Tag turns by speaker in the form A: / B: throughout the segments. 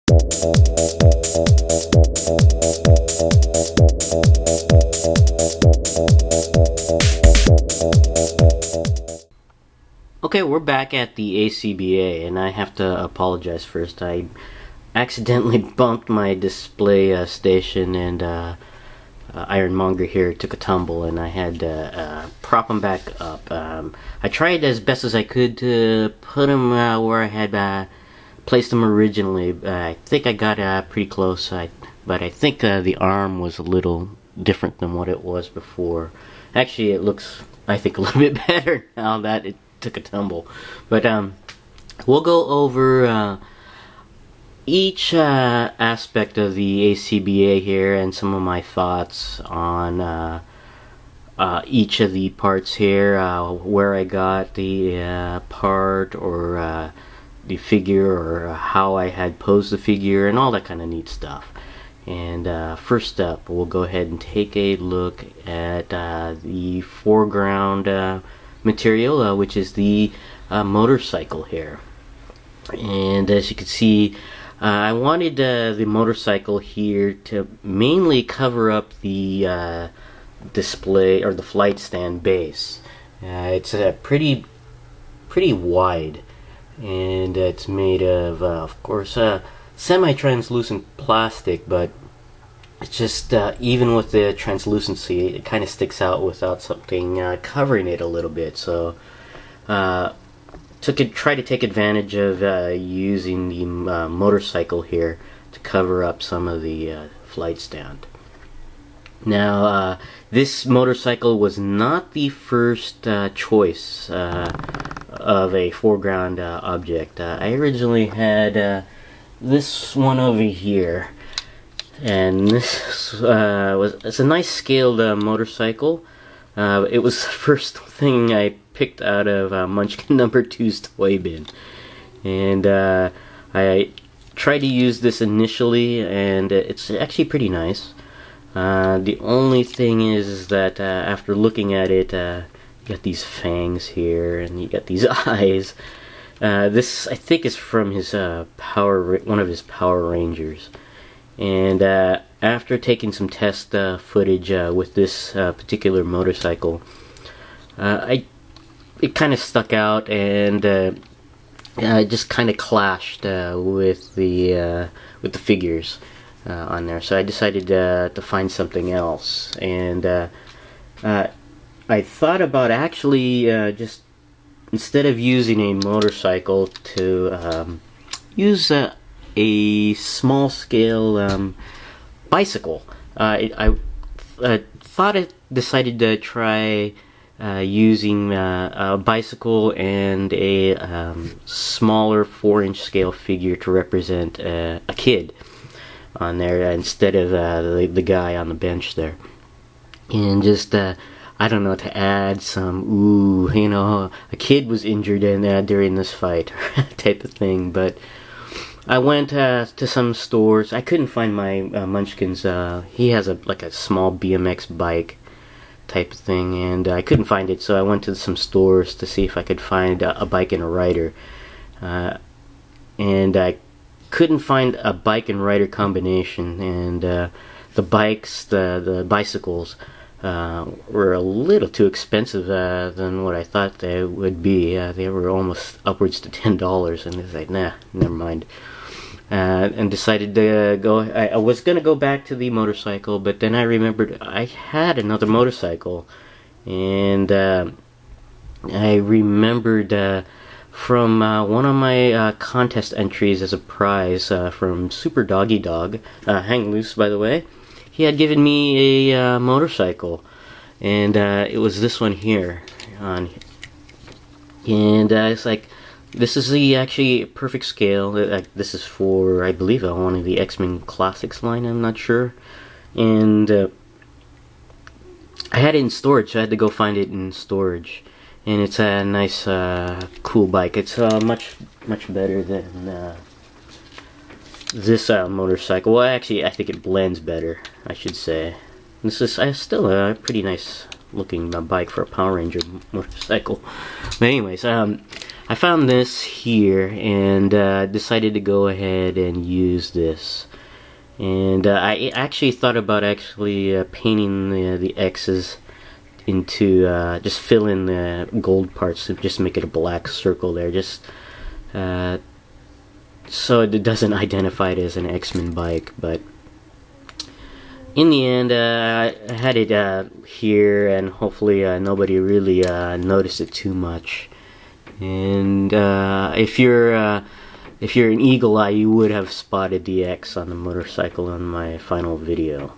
A: Okay, we're back at the ACBA, and I have to apologize first. I accidentally bumped my display station, and Iron Monger here took a tumble, and I had to prop him back up. I tried as best as I could to put him where I had placed him originally. I think I got pretty close, but I think the arm was a little different than what it was before. Actually, it looks, I think, a little bit better now that it took a tumble. But we'll go over each aspect of the ACBA here and some of my thoughts on each of the parts here, where I got the part or the figure, or how I had posed the figure, and all that kind of neat stuff. And first up, we'll go ahead and take a look at the foreground material, which is the motorcycle here. And as you can see, I wanted the motorcycle here to mainly cover up the display or the flight stand base. It's pretty wide, and it's made of course, semi-translucent plastic, but it's just even with the translucency, it kind of sticks out without something covering it a little bit. So try to take advantage of using the motorcycle here to cover up some of the flight stand. Now, this motorcycle was not the first choice of a foreground object. I originally had this one over here, and this it's a nice scaled motorcycle. It was the first thing I picked out of Munchkin number 2's toy bin, and I tried to use this initially, and it's actually pretty nice. The only thing is that after looking at it, you got these fangs here, and you got these eyes. This, I think, is from his one of his Power Rangers. And after taking some test footage with this particular motorcycle, it kind of stuck out, and it just kind of clashed with the figures on there. So I decided to find something else, and I thought about actually just, instead of using a motorcycle, to use a small scale bicycle. I decided to try using a bicycle and a smaller 4-inch scale figure to represent a kid on there instead of the guy on the bench there, and just I don't know, to add some, ooh, you know, a kid was injured during this fight type of thing. But I went to some stores. I couldn't find my Munchkin's. He has like a small BMX bike type of thing, and I couldn't find it. So I went to some stores to see if I could find a bike and a rider, and I couldn't find a bike and rider combination. And the bicycles were a little too expensive than what I thought they would be. They were almost upwards to $10, and I was like, nah, never mind. And decided to go. I was gonna go back to the motorcycle, but then I remembered I had another motorcycle, and I remembered from one of my contest entries as a prize from Super Doggy Dog, Hang Loose, by the way. He had given me a motorcycle, and it was this one here. And it's like, this is the actually perfect scale. This is for, I believe, one of the X-Men Classics line, I'm not sure. And I had it in storage, so I had to go find it in storage. And it's a nice, cool bike. It's much better than this motorcycle. Well, actually, I think it blends better, I should say. This is still a pretty nice looking bike for a Power Ranger motorcycle. But anyways, I found this here and decided to go ahead and use this. And I actually thought about painting the X's into just fill in the gold parts and just make it a black circle there, just so it doesn't identify it as an X-Men bike. But in the end, I had it here, and hopefully nobody really noticed it too much. And if you're an eagle eye, you would have spotted the X on the motorcycle on my final video.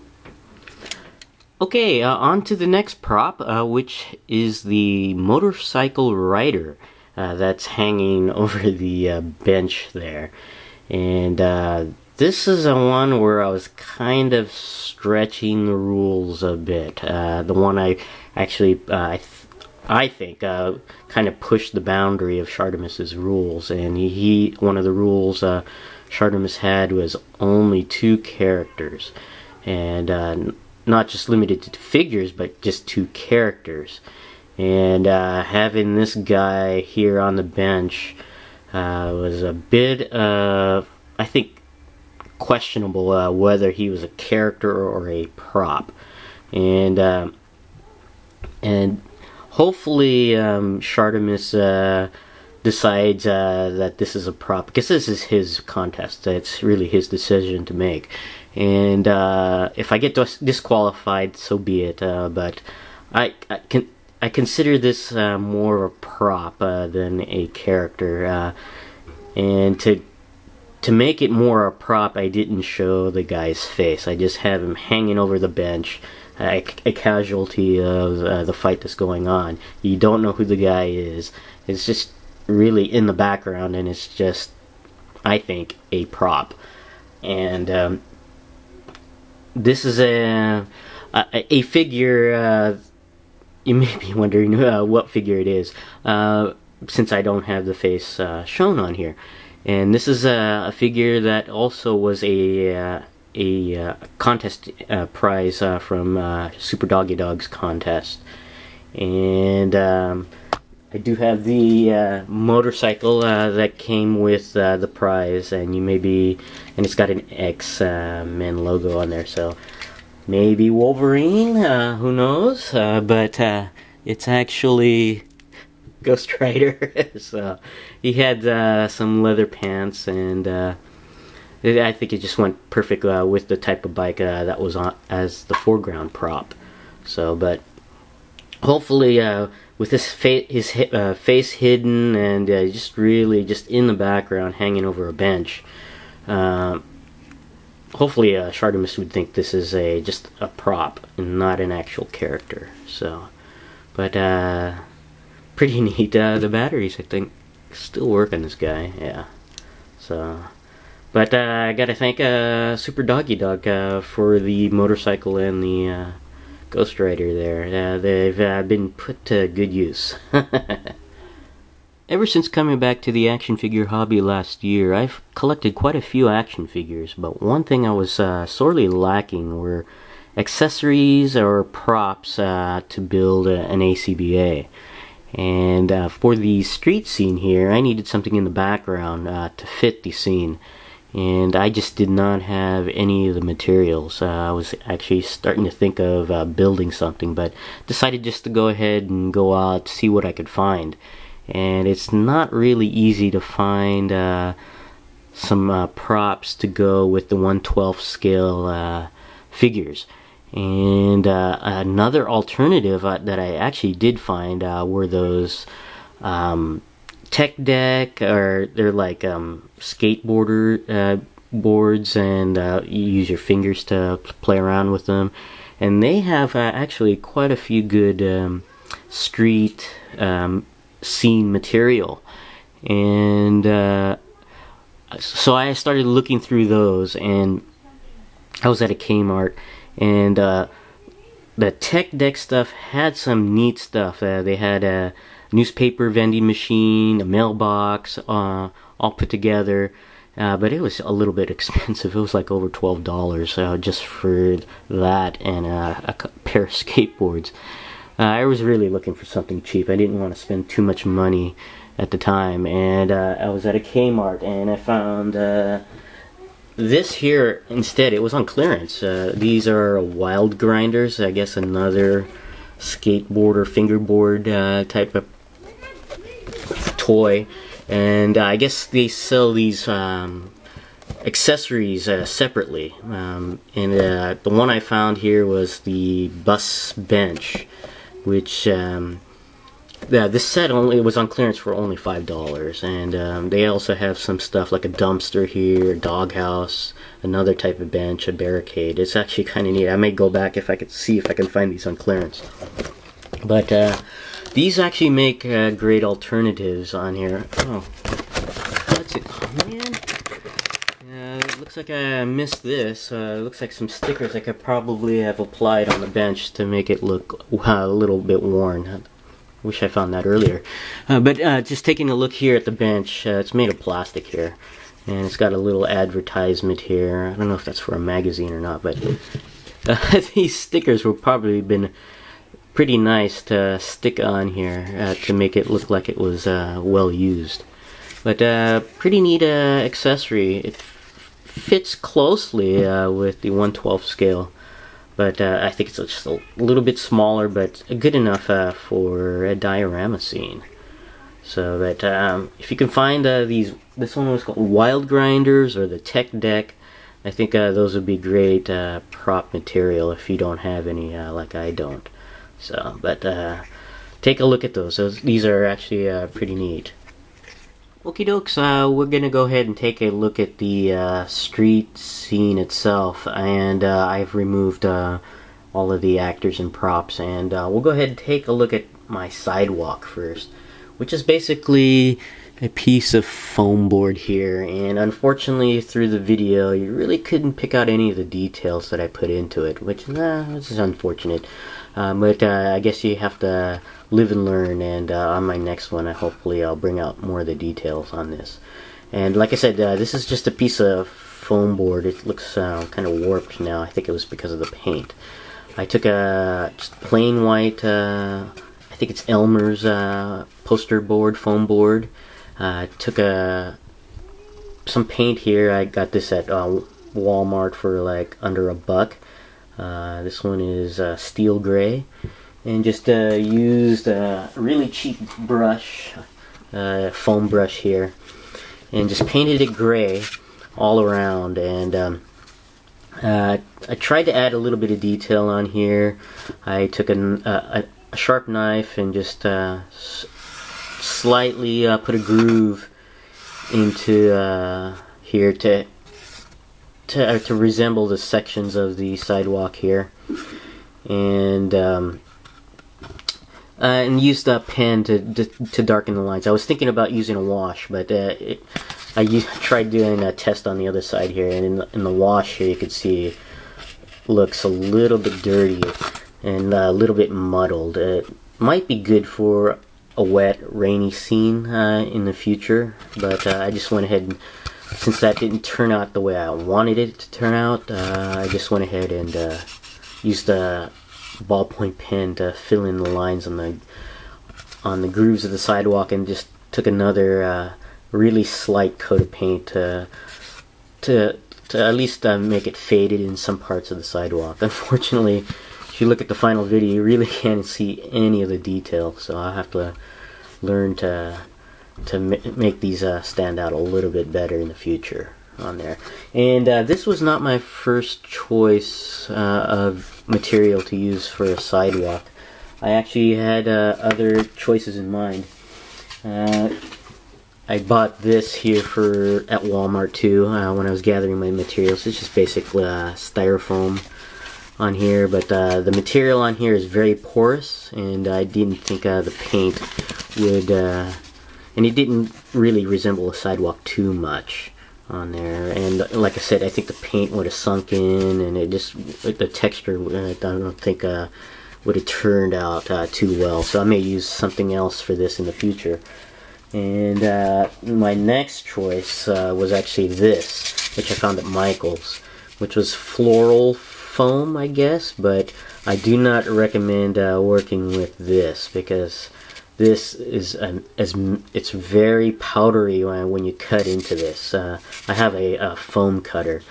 A: Okay, on to the next prop, which is the motorcycle rider that's hanging over the bench there. And this is a one where I was kind of stretching the rules a bit. The one I actually, I think, kind of pushed the boundary of Chartemus's rules. And one of the rules Chartemus had was only 2 characters. And not just limited to figures, but just 2 characters. And having this guy here on the bench was a bit, I think, questionable whether he was a character or a prop. And hopefully Chartemus decides that this is a prop, because this is his contest. It's really his decision to make. And if I get disqualified, so be it. But I consider this more of a prop than a character. And to make it more a prop, I didn't show the guy's face. I just have him hanging over the bench, a casualty of the fight that's going on. You don't know who the guy is. It's just really in the background, and it's just, I think, a prop. And this is a figure. You may be wondering what figure it is, since I don't have the face shown on here. And this is a figure that also was a contest prize from Super Doggy Dog's contest. And I do have the motorcycle that came with the prize, and and it's got an X-Men logo on there, so maybe Wolverine, who knows, but it's actually Ghost Rider. So he had some leather pants, and I think it just went perfect with the type of bike that was on as the foreground prop. So, but hopefully with his face hidden and just really just in the background, hanging over a bench, hopefully Chartemus would think this is just a prop and not an actual character. So, but pretty neat. The batteries, I think, still work on this guy. Yeah. So, but I gotta thank Super Doggy Dog for the motorcycle and the Ghost Rider there. They've been put to good use. Ever since coming back to the action figure hobby last year, I've collected quite a few action figures, but one thing I was sorely lacking were accessories or props to build an ACBA. And for the street scene here, I needed something in the background to fit the scene. And I just did not have any of the materials. I was actually starting to think of building something, but decided just to go ahead and go out to see what I could find. And it's not really easy to find some props to go with the 1/12 scale figures. And another alternative that I actually did find were those tech deck, or they're like skateboarder boards, and you use your fingers to play around with them. And they have actually quite a few good street scene material. And so I started looking through those, and I was at a Kmart, and the tech deck stuff had some neat stuff. They had a newspaper vending machine, a mailbox, all put together, but it was a little bit expensive. It was like over $12 just for that and a pair of skateboards. I was really looking for something cheap. I didn't want to spend too much money, at the time, and I was at a Kmart and I found this here instead. It was on clearance. These are wild grinders, I guess another skateboard or fingerboard type of toy, and I guess they sell these accessories separately, and the one I found here was the bus bench, which this set only was on clearance for only $5, and they also have some stuff like a dumpster here, a doghouse, another type of bench, a barricade. It's actually kind of neat. I may go back if I could see if I can find these on clearance. But these actually make great alternatives on here. Oh, that's it. Oh, man. It looks like I missed this. It looks like some stickers I could probably have applied on the bench to make it look a little bit worn. Wish I found that earlier. But just taking a look here at the bench, it's made of plastic here, and it's got a little advertisement here. I don't know if that's for a magazine or not, but these stickers would probably been pretty nice to stick on here to make it look like it was well used. But pretty neat accessory. It fits closely with the 1/12 scale. But I think it's just a little bit smaller, but good enough for a diorama scene. So that if you can find this one was called Wild Grinders or the Tech Deck. I think those would be great prop material if you don't have any like I don't. So, but take a look at those. These are actually pretty neat. Okie dokes, we're gonna go ahead and take a look at the street scene itself, and I've removed all of the actors and props, and we'll go ahead and take a look at my sidewalk first, which is basically a piece of foam board here, and unfortunately through the video you really couldn't pick out any of the details that I put into it, which this is unfortunate. But I guess you have to live and learn, and on my next one hopefully I'll bring out more of the details on this. And like I said, this is just a piece of foam board. It looks kind of warped now. I think it was because of the paint. I took a just plain white, I think it's Elmer's poster board, foam board. Took some paint here. I got this at Walmart for like under $1. This one is steel gray, and just used a really cheap brush, foam brush here, and just painted it gray all around. And I tried to add a little bit of detail on here. I took a sharp knife and just slightly put a groove into here to resemble the sections of the sidewalk here, and used a pen to darken the lines. I was thinking about using a wash, but I tried doing a test on the other side here, and in the wash here you can see it looks a little bit dirty and a little bit muddled. It might be good for a wet, rainy scene in the future, but I just went ahead and, since that didn't turn out the way I wanted it to turn out, I just went ahead and used a ballpoint pen to fill in the lines on the grooves of the sidewalk, and just took another really slight coat of paint to at least make it faded in some parts of the sidewalk. Unfortunately, if you look at the final video, you really can't see any of the detail, so I'll have to learn to make these stand out a little bit better in the future on there. And this was not my first choice of material to use for a sidewalk. I actually had other choices in mind. I bought this here at Walmart too when I was gathering my materials. It's just basically styrofoam on here, but the material on here is very porous, and I didn't think the paint would and it didn't really resemble a sidewalk too much on there. And like I said, I think the paint would have sunk in, and it just, the texture, I don't think would have turned out too well. So I may use something else for this in the future. And my next choice was actually this, which I found at Michael's, which was floral foam, I guess, but I do not recommend working with this, because this is it's very powdery when you cut into this. I have a foam cutter,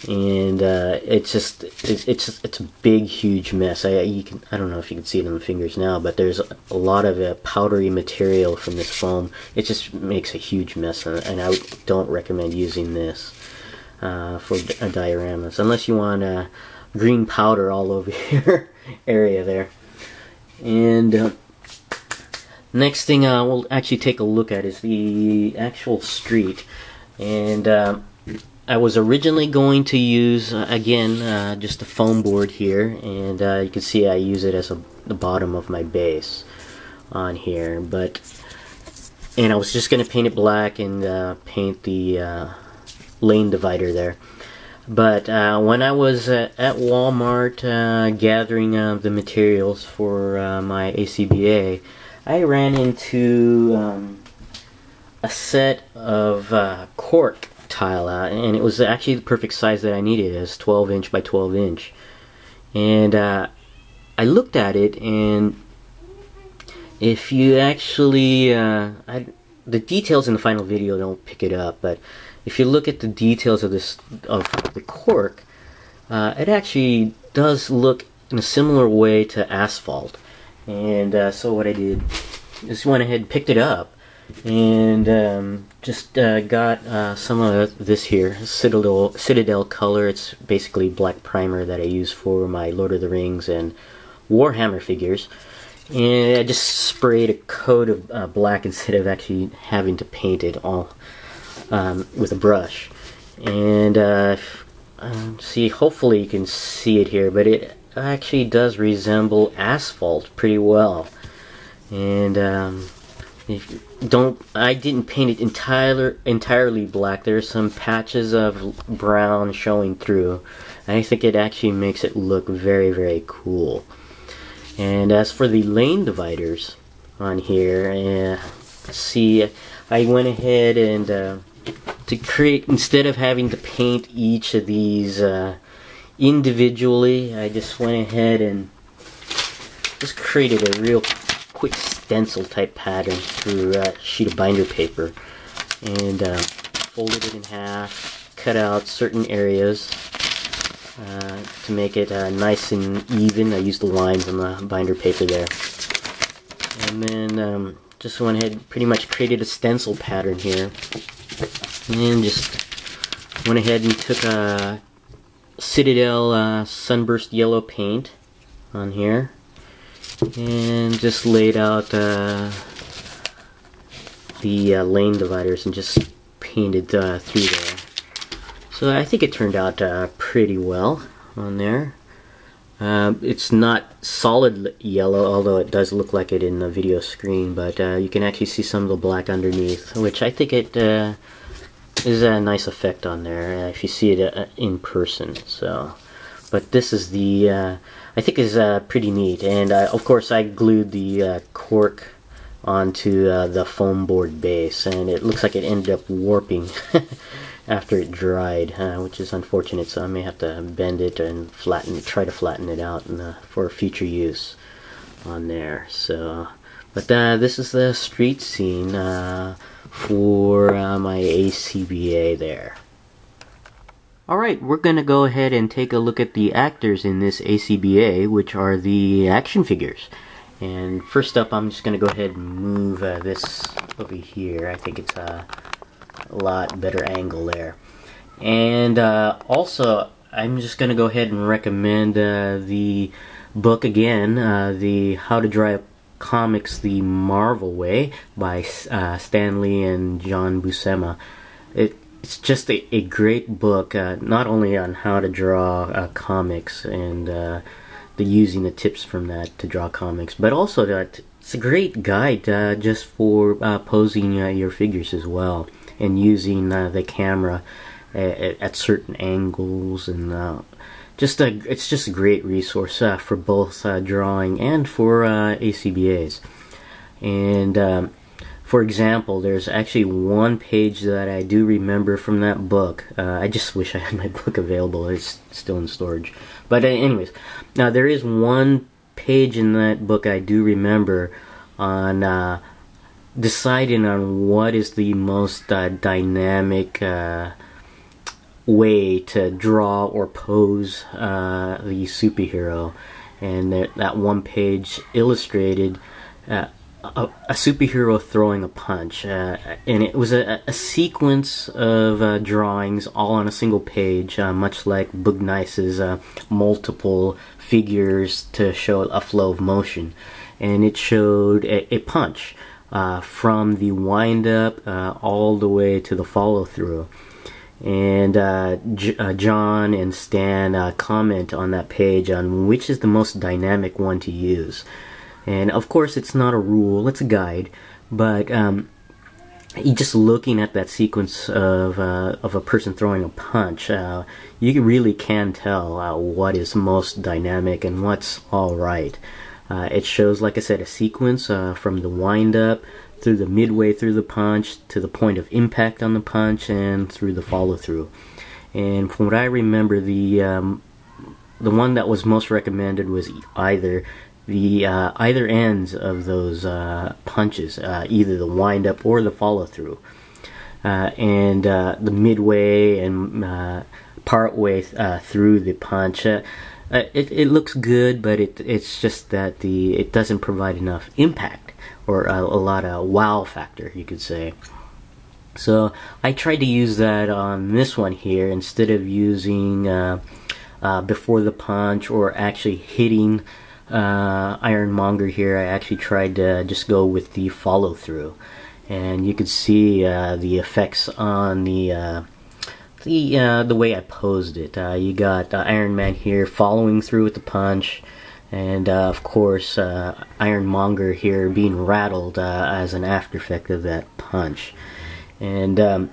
A: and it's a big, huge mess. I don't know if you can see it on the fingers now, but there's a lot of powdery material from this foam. It just makes a huge mess, and I don't recommend using this for dioramas unless you want green powder all over your area there. And next thing we'll actually take a look at is the actual street. And I was originally going to use, again, just a foam board here, and you can see I use it as the bottom of my base on here. And I was just going to paint it black and paint the lane divider there. But when I was at Walmart gathering the materials for my ACBA, I ran into a set of cork tile out, and it was actually the perfect size that I needed. It was 12 inch by 12 inch. And I looked at it, and if you actually, the details in the final video don't pick it up, but if you look at the details of the cork, it actually does look in a similar way to asphalt. And so what I did is went ahead and picked it up, and just got some of this here, Citadel color. It's basically black primer that I use for my Lord of the Rings and Warhammer figures. And I just sprayed a coat of black instead of actually having to paint it all with a brush. And see, hopefully you can see it here, but it actually does resemble asphalt pretty well. And I didn't paint it entirely black. There's some patches of brown showing through. I think it actually makes it look very, very cool. And as for the lane dividers on here, see, I went ahead and to create, instead of having to paint each of these individually, I just went ahead and just created a real quick stencil type pattern through a sheet of binder paper, and folded it in half, cut out certain areas to make it nice and even. I used the lines on the binder paper there, and then just went ahead and pretty much created a stencil pattern here, and just went ahead and took a Citadel sunburst yellow paint on here, and just laid out the lane dividers and just painted through there. So I think it turned out pretty well on there. It's not solid yellow, although it does look like it in the video screen, but you can actually see some of the black underneath, which I think it is a nice effect on there if you see it in person. So, but this is the I think is pretty neat. And of course I glued the cork onto the foam board base, and it looks like it ended up warping after it dried, which is unfortunate. So I may have to bend it and try to flatten it out for future use on there. So, but this is the street scene for my ACBA there. Alright, we're gonna go ahead and take a look at the actors in this ACBA, which are the action figures. And first up, I'm just gonna go ahead and move this over here. I think it's a lot better angle there. And also, I'm just gonna go ahead and recommend the book again, the How to Draw Comics the Marvel Way by Stan Lee and John Buscema. It's just a great book, not only on how to draw comics and using the tips from that to draw comics, but also that it's a great guide just for posing your figures as well, and using the camera at certain angles, and it's just a great resource for both drawing and for ACBAs. And for example, there's actually one page that I do remember from that book. I just wish I had my book available. It's still in storage. But anyways, now there is one page in that book I do remember on deciding on what is the most dynamic way to draw or pose the superhero. And that one page illustrated a superhero throwing a punch, and it was a sequence of drawings all on a single page, much like Bugnice's multiple figures to show a flow of motion. And it showed a punch from the wind-up all the way to the follow-through. And John and Stan comment on that page on which is the most dynamic one to use. And of course it's not a rule, it's a guide, but just looking at that sequence of a person throwing a punch, you really can tell what is most dynamic and what's alright. It shows, like I said, a sequence from the wind-up through the midway through the punch to the point of impact on the punch and through the follow-through. And from what I remember, the one that was most recommended was either ends of those punches, either the wind-up or the follow-through, and the midway and partway through the punch. It looks good, but it's just that it doesn't provide enough impact or a lot of wow factor, you could say. So I tried to use that on this one here instead of using before the punch or actually hitting Ironmonger here. I actually tried to just go with the follow through, and you could see the effects on the way I posed it. You got Iron Man here following through with the punch, and of course Ironmonger here being rattled as an after effect of that punch. And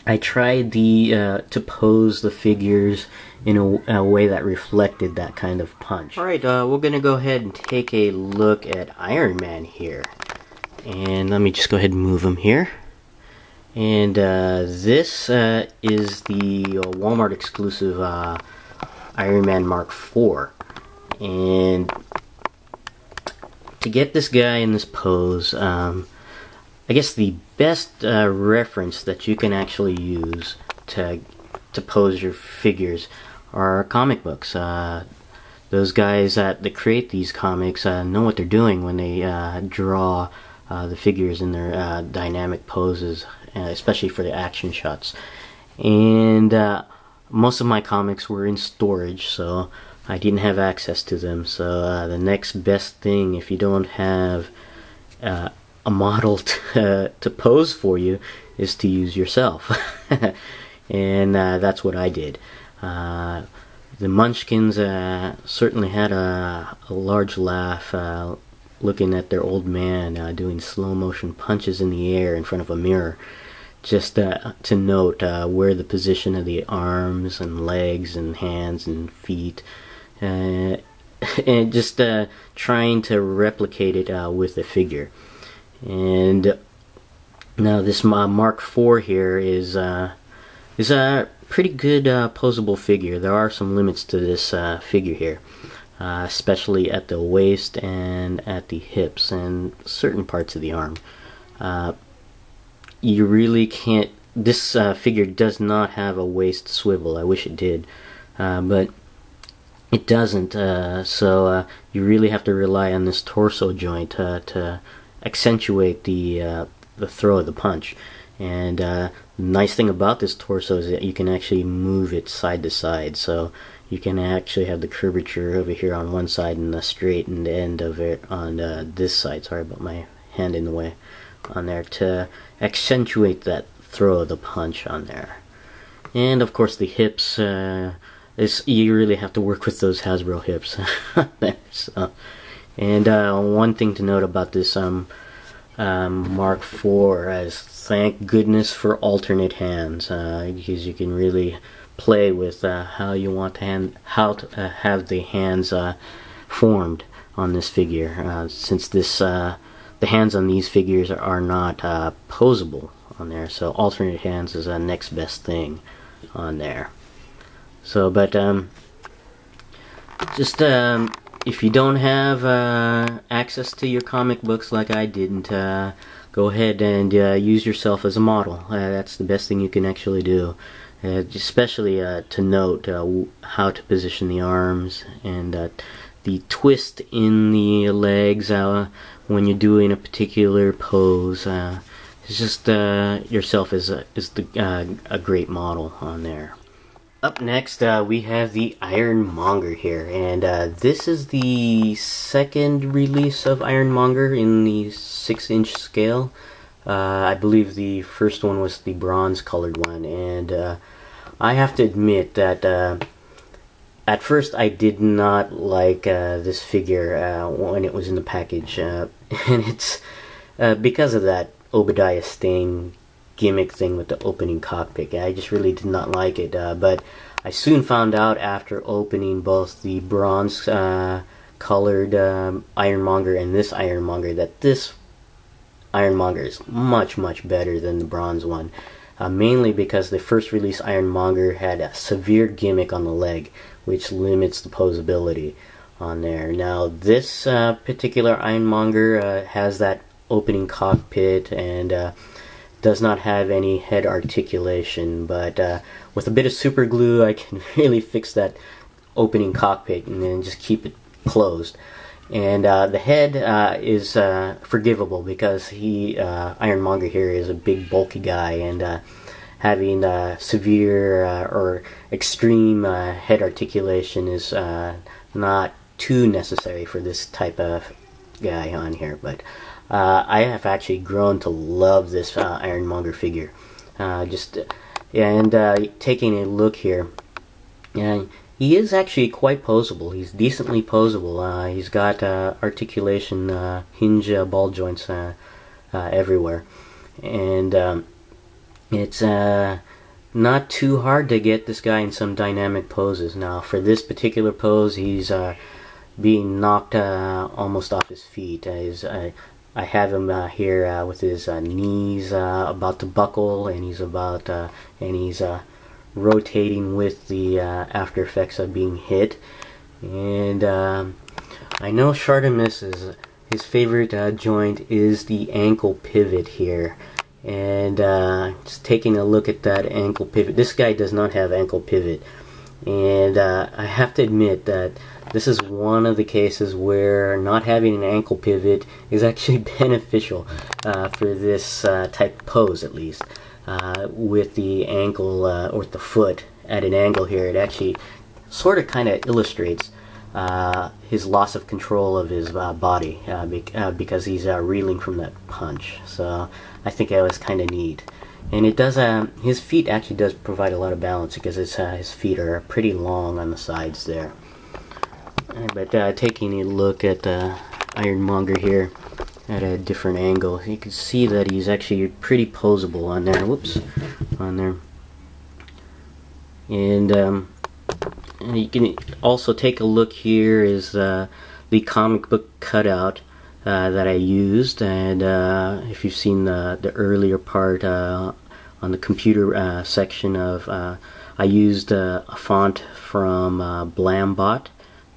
A: I tried to pose the figures in a way that reflected that kind of punch. Alright, we're gonna go ahead and take a look at Iron Man here. And let me just go ahead and move him here. And this is the Walmart exclusive Iron Man Mark IV. And to get this guy in this pose, I guess the best reference that you can actually use to pose your figures are comic books. Those guys that create these comics know what they're doing when they draw the figures in their dynamic poses, especially for the action shots. And most of my comics were in storage, so I didn't have access to them. So the next best thing, if you don't have a model to pose for you, is to use yourself. And that's what I did. The Munchkins certainly had a large laugh looking at their old man doing slow motion punches in the air in front of a mirror, just to note where the position of the arms and legs and hands and feet, and just trying to replicate it with the figure. And now this Mark IV here is a pretty good posable figure. There are some limits to this figure here, especially at the waist and at the hips and certain parts of the arm. You really can't. This figure does not have a waist swivel. I wish it did, but it doesn't. So you really have to rely on this torso joint to accentuate the throw of the punch. And the nice thing about this torso is that you can actually move it side to side, so you can actually have the curvature over here on one side and the straightened end of it on this side. Sorry about my hand in the way on there, to accentuate that throw of the punch on there. And of course the hips, you really have to work with those Hasbro hips there. So, and one thing to note about this Mark IV is thank goodness for alternate hands, because you can really play with how you want to have the hands formed on this figure, since this the hands on these figures are not posable on there, so alternate hands is the next best thing on there. So, but just if you don't have access to your comic books like I didn't, go ahead and use yourself as a model. That's the best thing you can actually do. Especially to note how to position the arms and the twist in the legs when you're doing a particular pose. It's just yourself is a great model on there. Up next, we have the Ironmonger here, and this is the second release of Ironmonger in the 6-inch scale. I believe the first one was the bronze-colored one, and I have to admit that at first I did not like this figure when it was in the package, and it's because of that Obadiah Stane gimmick thing with the opening cockpit. I just really did not like it, but I soon found out after opening both the bronze colored Ironmonger and this Ironmonger that this Ironmonger is much better than the bronze one, mainly because the first release Ironmonger had a severe gimmick on the leg which limits the posability on there. Now this particular Ironmonger has that opening cockpit and does not have any head articulation, but with a bit of super glue I can really fix that opening cockpit and then just keep it closed. And the head is forgivable because Ironmonger here is a big bulky guy, and having severe or extreme head articulation is not too necessary for this type of guy on here. But I have actually grown to love this Ironmonger figure. Taking a look here, he is actually quite posable. He's decently posable. He's got articulation, hinge ball joints everywhere, and it's not too hard to get this guy in some dynamic poses. Now, for this particular pose, he's being knocked almost off his feet. I have him here with his knees about to buckle, and he's rotating with the after effects of being hit. And I know Shartimus, his favorite joint is the ankle pivot here. And just taking a look at that ankle pivot, this guy does not have ankle pivot. And I have to admit that this is one of the cases where not having an ankle pivot is actually beneficial for this type of pose, at least. With the ankle or the foot at an angle here, it actually sort of kind of illustrates his loss of control of his body because he's reeling from that punch. So I think that was kind of neat. And it does, his feet actually does provide a lot of balance because his feet are pretty long on the sides there. But taking a look at Ironmonger here at a different angle, you can see that he's actually pretty posable on there. Whoops, on there. And you can also take a look here is the comic book cutout that I used, and if you've seen the earlier part on the computer section of I used a font from Blambot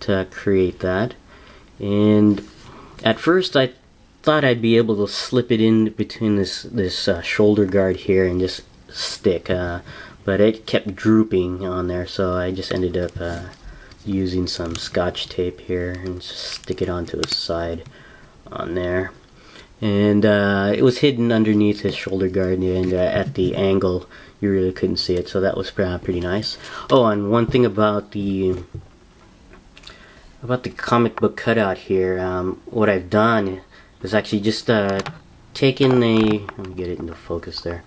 A: to create that. And at first I thought I'd be able to slip it in between this shoulder guard here and just stick, but it kept drooping on there, so I just ended up using some Scotch tape here and just stick it onto his side on there. And it was hidden underneath his shoulder guard, and at the angle you really couldn't see it, so that was pretty nice. Oh, and one thing about the comic book cutout here, what I've done is actually just taken let me get it into focus there.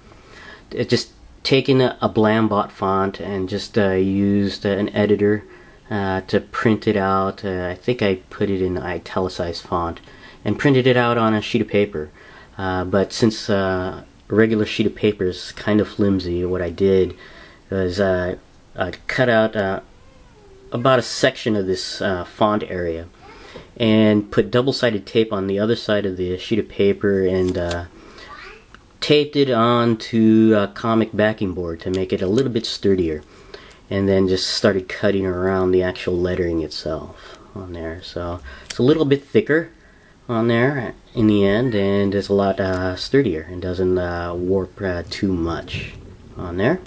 A: Just taken a Blambot font and just used an editor to print it out. I think I put it in italicized font and printed it out on a sheet of paper. But since a regular sheet of paper is kind of flimsy, what I did was I cut out about a section of this font area and put double-sided tape on the other side of the sheet of paper and taped it onto a comic backing board to make it a little bit sturdier, and then just started cutting around the actual lettering itself on there. So it's a little bit thicker on there in the end, and it's a lot sturdier and doesn't warp too much on there.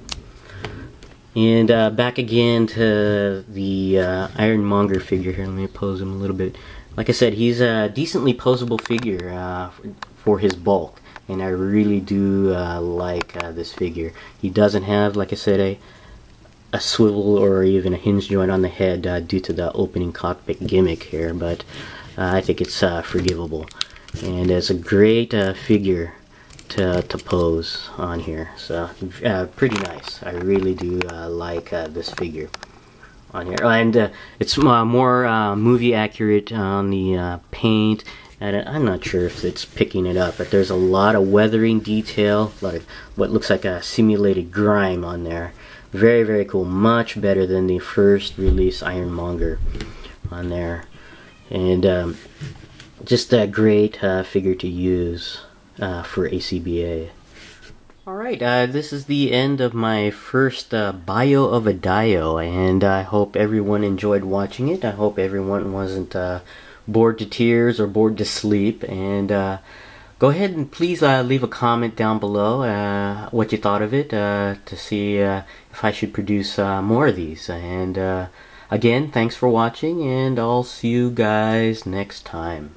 A: And back again to the Ironmonger figure here. Let me pose him a little bit. Like I said, he's a decently posable figure for his bulk, and I really do like this figure. He doesn't have, like I said, a swivel or even a hinge joint on the head due to the opening cockpit gimmick here, but I think it's forgivable, and it's a great figure to pose on here. So pretty nice. I really do like this figure on here, and it's more movie accurate on the paint, and I'm not sure if it's picking it up, but there's a lot of weathering detail, a lot of what looks like a simulated grime on there. Very, very cool. Much better than the first release Ironmonger on there, and just a great figure to use for ACBA. Alright, this is the end of my first bio of a Dio, and I hope everyone enjoyed watching it. I hope everyone wasn't bored to tears or bored to sleep, and go ahead and please leave a comment down below what you thought of it, to see if I should produce more of these. And again, thanks for watching, and I'll see you guys next time.